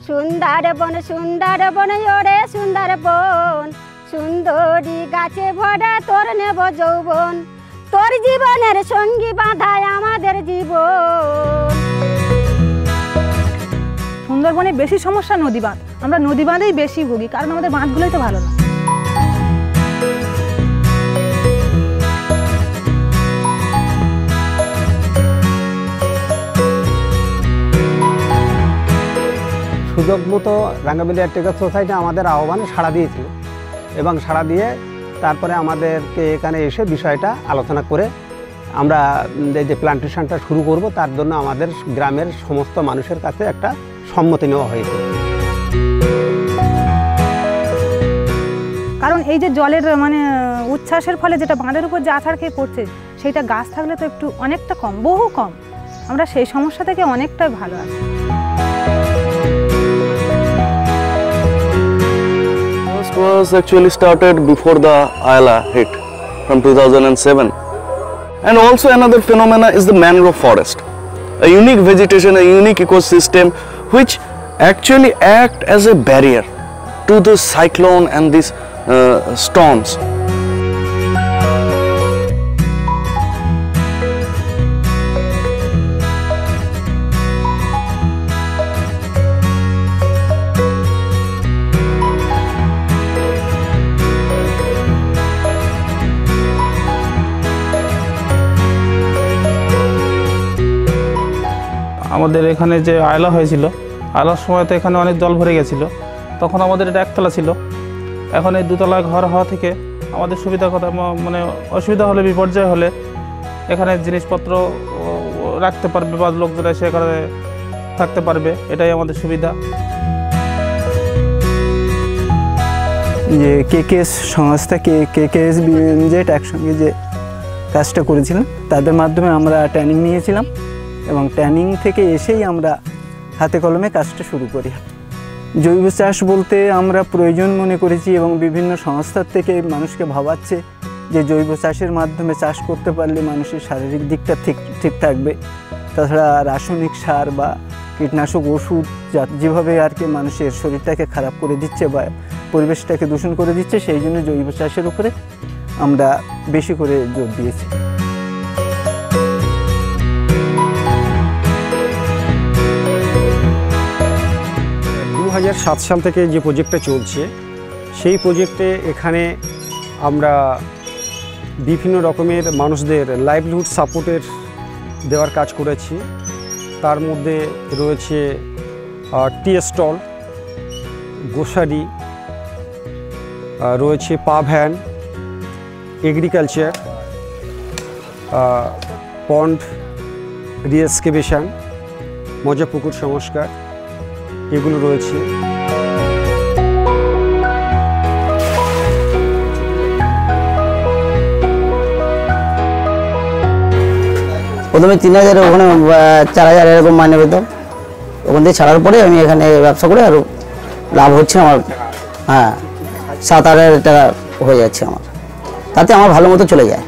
সুন্দরবন ওরে সুন্দরবন, সুন্দরী গাছে ভরা তোর নেব যৌবন, তোর জীবনের সঙ্গী বাঁধায় আমাদের জীবন। সুন্দরবনে বেশি সমস্যা নদী বাঁধ, আমরা নদী বাঁধেই বেশি ভুগি, কারণ আমাদের বাঁধগুলোই তো ভালো না। সুযোগ মতো রাঙ্গামাটি এয়ারটেকার সোসাইটি আমাদের আহ্বানে সাড়া দিয়েছিল এবং সাড়া দিয়ে তারপরে আমাদেরকে এখানে এসে বিষয়টা আলোচনা করে আমরা যে প্লান্টেশনটা শুরু করব তার জন্য আমাদের গ্রামের সমস্ত মানুষের কাছে একটা সম্মতি নেওয়া হয়েছে। কারণ এই যে জলের উচ্ছ্বাসের ফলে যেটা বাঁধের উপর যে আছাড় খেয়ে পড়ছে, সেইটা গাছ থাকলে তো একটু অনেকটা কম, বহু কম, আমরা সেই সমস্যা থেকে অনেকটাই ভালো আছি। Was actually started before the Ayala hit from 2007, and also another phenomena is the mangrove forest, a unique vegetation, a unique ecosystem which actually act as a barrier to the cyclone and these storms. আমাদের এখানে যে আয়লা হয়েছিল, আয়লার সময় তো এখানে অনেক জল ভরে গেছিল, তখন আমাদের এটা একতলা ছিল। এখন এই দুতলা ঘর হওয়া থেকে আমাদের সুবিধা কথা, অসুবিধা হলে, বিপর্যয় হলে এখানে জিনিসপত্র রাখতে পারবে বা লোকজন এসে এখানে থাকতে পারবে, এটাই আমাদের সুবিধা। যে কেকেএস সংস্থা কেকেএস বিএনজেড একসঙ্গে যে কাজটা করেছিলাম, তাদের মাধ্যমে আমরা ট্রেনিং নিয়েছিলাম এবং ট্রেনিং থেকে এসেই আমরা হাতে কলমে কাজটা শুরু করি। জৈব চাষ বলতে আমরা প্রয়োজন মনে করেছি এবং বিভিন্ন সংস্থার থেকে মানুষকে ভাবাচ্ছে যে জৈব চাষের মাধ্যমে চাষ করতে পারলে মানুষের শারীরিক দিকটা ঠিক থাকবে। তাছাড়া রাসায়নিক সার বা কীটনাশক ওষুধ যেভাবে আর কি মানুষের শরীরটাকে খারাপ করে দিচ্ছে বা পরিবেশটাকে দূষণ করে দিচ্ছে, সেই জন্য জৈব চাষের উপরে আমরা বেশি করে জোর দিয়েছি। 2007 সাল থেকে যে প্রজেক্টটা চলছে, সেই প্রজেক্টে এখানে আমরা বিভিন্ন রকমের মানুষদের লাইভলিহুড সাপোর্টের দেওয়ার কাজ করেছি। তার মধ্যে রয়েছে টি স্টল, গোসারি, রয়েছে পা ভ্যান, এগ্রিকালচার, পন্ড রিএক্সকেভেশন, মজা পুকুর সংস্কার, এগুলো রয়েছে। প্রথমে 3000, ওখানে 4000 এরকম মাইনে পেতাম। ওখান থেকে ছাড়ার পরে আমি এখানে ব্যবসা করে আরও লাভ হচ্ছে আমার। 7-8 হাজার টাকা হয়ে যাচ্ছে আমার, তাতে আমার ভালো মতো চলে যায়।